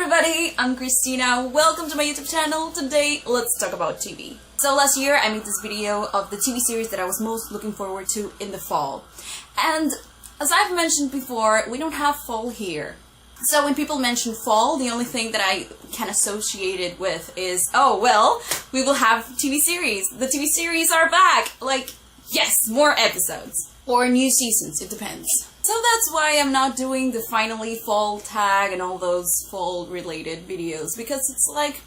everybody, I'm Christina. Welcome to my YouTube channel. Today, let's talk about TV. So last year, I made this video of the TV series that I was most looking forward to in the fall. And as I've mentioned before, we don't have fall here. So when people mention fall, the only thing that I can associate it with is, oh well, we will have TV series. The TV series are back. Like, yes, more episodes. Or new seasons, it depends. So that's why I'm not doing the finally fall tag and all those fall related videos, because it's like,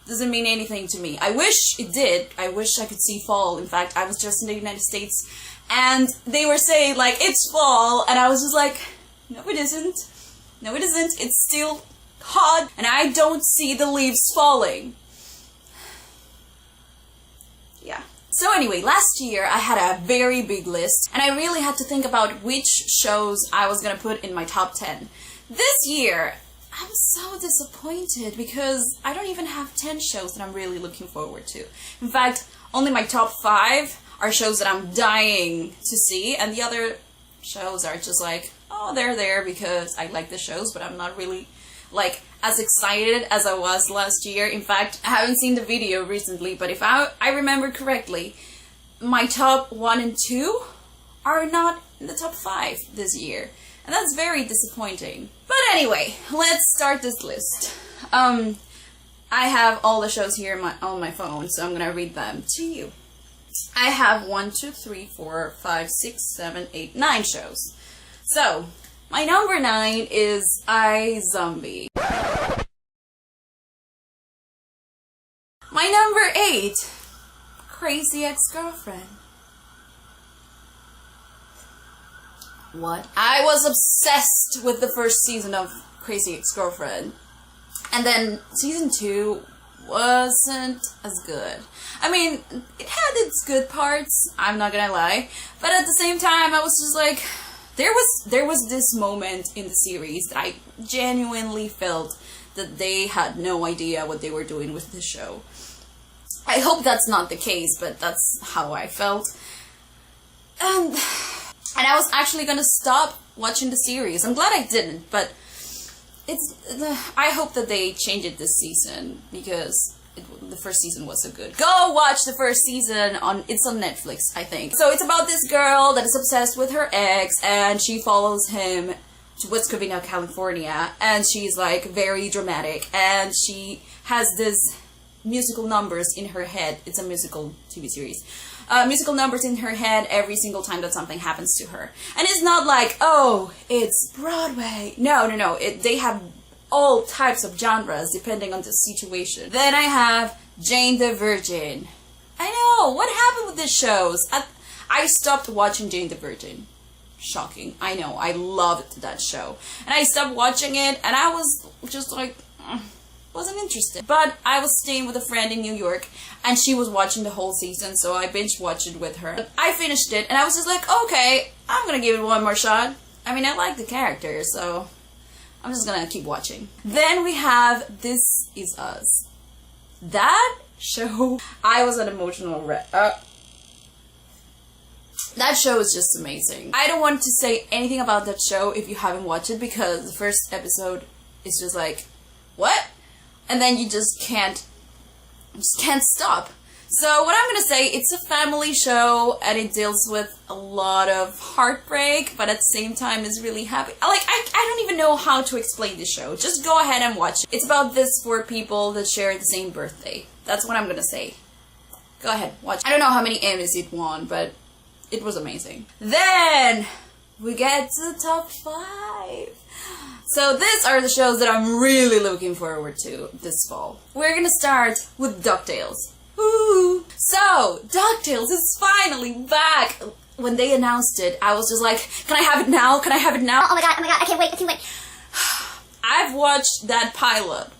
doesn't mean anything to me. I wish it did. I wish I could see fall. In fact, I was just in the United States and they were saying like, it's fall, and I was just like, no it isn't. No it isn't. It's still hot and I don't see the leaves falling. Yeah. So anyway, last year I had a very big list and I really had to think about which shows I was gonna put in my top 10. This year, I'm so disappointed because I don't even have 10 shows that I'm really looking forward to. In fact, only my top 5 are shows that I'm dying to see, and the other shows are just like, oh, they're there because I like the shows, but I'm not really like as excited as I was last year. In fact, I haven't seen the video recently, but if I remember correctly, my top 1 and 2 are not in the top 5 this year. And that's very disappointing. But anyway, let's start this list. I have all the shows here on my phone, so I'm gonna read them to you. I have 1, 2, 3, 4, 5, 6, 7, 8, 9 shows. So, my number 9 is iZombie. My number 8, Crazy Ex-Girlfriend. What? I was obsessed with the first season of Crazy Ex-Girlfriend. And then season 2 wasn't as good. I mean, it had its good parts, I'm not gonna lie. But at the same time, I was just like, there was this moment in the series that I genuinely felt that they had no idea what they were doing with the show. I hope that's not the case, but that's how I felt. And I was actually gonna stop watching the series. I'm glad I didn't, but I hope that they change it this season, because the first season was so good. Go watch the first season, it's on Netflix, I think. So it's about this girl that is obsessed with her ex, and she follows him to West Covina, California, and she's like very dramatic, and she has this musical numbers in her head. It's a musical TV series. Musical numbers in her head every single time that something happens to her. And it's not like, oh, it's Broadway. No. They have all types of genres depending on the situation. Then I have Jane the Virgin. I know, what happened with these shows? I stopped watching Jane the Virgin. Shocking. I know, I loved that show. And I stopped watching it and I was just like, wasn't interested. But I was staying with a friend in New York and she was watching the whole season, so I binge watched it with her. I finished it and I was just like, okay, I'm gonna give it one more shot. I mean, I like the characters, so I'm just gonna keep watching. Then we have This Is Us. That show, I was an emotional wreck. That show is just amazing. I don't want to say anything about that show if you haven't watched it, because the first episode is just like, what? And then you just can't stop. So what I'm gonna say, it's a family show and it deals with a lot of heartbreak, but at the same time it's really happy. Like, I don't even know how to explain this show. Just go ahead and watch it. It's about these 4 people that share the same birthday. That's what I'm gonna say. Go ahead, watch. I don't know how many Emmys it won, but it was amazing. Then we get to the top 5. So these are the shows that I'm really looking forward to this fall. We're gonna start with DuckTales. Woo! So, DuckTales is finally back! When they announced it, I was just like, can I have it now? Can I have it now? Oh my god, I can't wait, I've watched that pilot,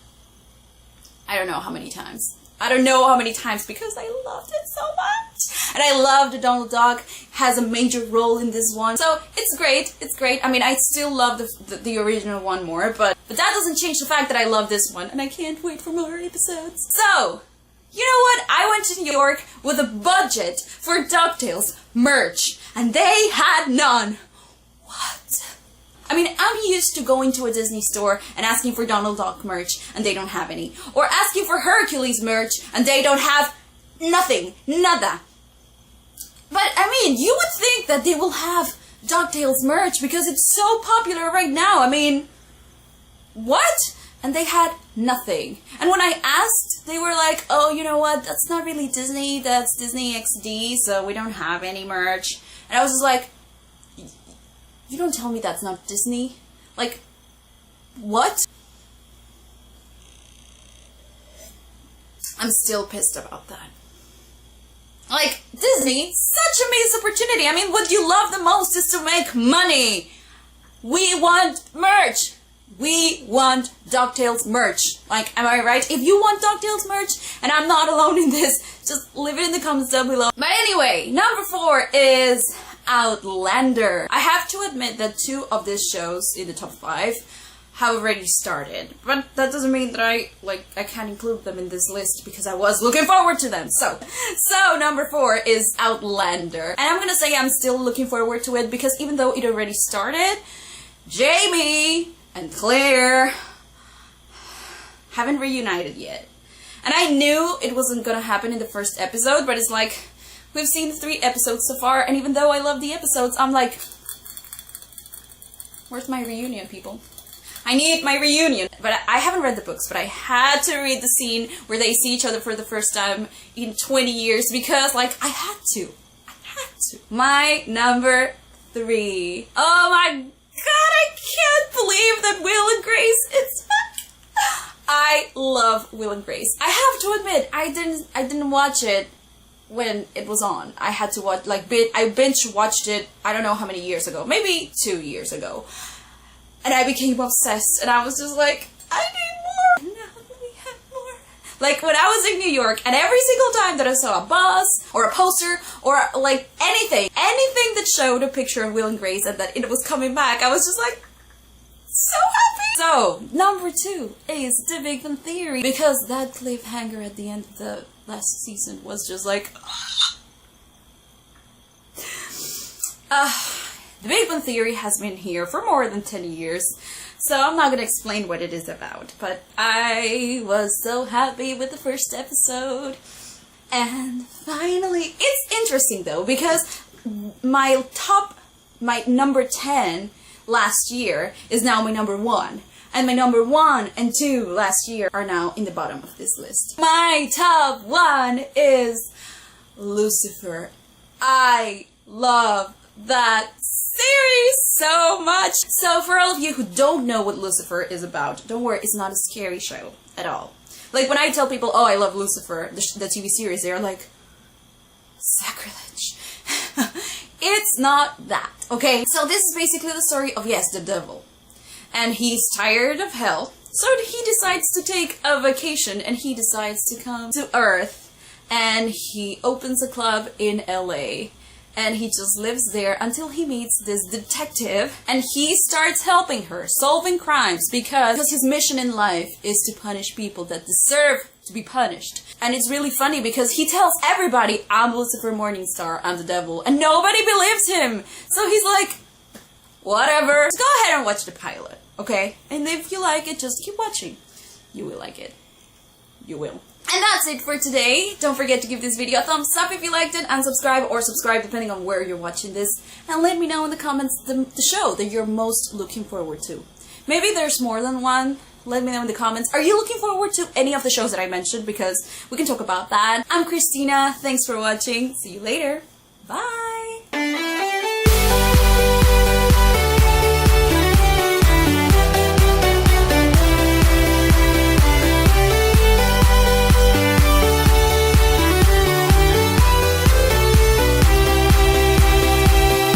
I don't know how many times. Because I loved it so much. And I love that Donald Duck has a major role in this one. So it's great. I mean, I still love the original one more, but that doesn't change the fact that I love this one. And I can't wait for more episodes. So, you know what? I went to New York with a budget for DuckTales merch, and they had none. What? I mean, I'm used to going to a Disney store and asking for Donald Duck merch and they don't have any. Or asking for Hercules merch and they don't have nothing. Nada. But, I mean, you would think that they will have DuckTales merch because it's so popular right now. I mean, what? And they had nothing. And when I asked, they were like, oh, you know what? That's not really Disney. That's Disney XD, so we don't have any merch. And I was just like, you don't tell me that's not Disney? Like, what? I'm still pissed about that. Like, Disney, such a missed opportunity. I mean, what you love the most is to make money. We want merch. We want DuckTales merch. Like, am I right? If you want DuckTales merch, and I'm not alone in this, just leave it in the comments down below. But anyway, number 4 is Outlander. I have to admit that 2 of these shows in the top 5 have already started. But that doesn't mean that I can't include them in this list because I was looking forward to them. So number 4 is Outlander. And I'm gonna say I'm still looking forward to it because even though it already started, Jamie and Claire haven't reunited yet. And I knew it wasn't gonna happen in the first episode, but it's like, we've seen 3 episodes so far, and even though I love the episodes, I'm like, where's my reunion, people? I need my reunion. But I haven't read the books, but I had to read the scene where they see each other for the first time in 20 years because, like, I had to. My number 3. Oh my God, I can't believe that Will and Grace is back. I love Will and Grace. I have to admit, I didn't watch it when it was on. I had to watch, I binge watched it, I don't know how many years ago, maybe 2 years ago. And I became obsessed, and I was just like, I need more! Now let me have more. Like, when I was in New York, and every single time that I saw a bus, or a poster, or, like, anything that showed a picture of Will and Grace and that it was coming back, I was just like, so happy! So, number 2 is The Big Bang Theory, because that cliffhanger at the end of the last season was just like, The Big Bang Theory has been here for more than 10 years, so I'm not gonna explain what it is about, but I was so happy with the first episode. And finally, it's interesting though, because my number 10 last year is now my number 1. And my number 1 and 2 last year are now in the bottom of this list. My top 1 is Lucifer. I love that series so much. So for all of you who don't know what Lucifer is about, don't worry, it's not a scary show at all. Like when I tell people, oh, I love Lucifer, the TV series, they're like, sacrilege. It's not that, okay? So this is basically the story of, yes, the devil. And he's tired of hell, so he decides to take a vacation and he decides to come to Earth, and he opens a club in LA. And he just lives there until he meets this detective, and he starts helping her, solving crimes, because his mission in life is to punish people that deserve to be punished. And it's really funny because he tells everybody, I'm Lucifer Morningstar, I'm the devil, and nobody believes him. So he's like, whatever. Just go ahead and watch the pilot, okay? And if you like it, just keep watching. You will like it. You will. And that's it for today. Don't forget to give this video a thumbs up if you liked it, and subscribe or subscribe depending on where you're watching this. And let me know in the comments the show that you're most looking forward to. Maybe there's more than one. Let me know in the comments. Are you looking forward to any of the shows that I mentioned? Because we can talk about that. I'm Christina. Thanks for watching. See you later. Bye.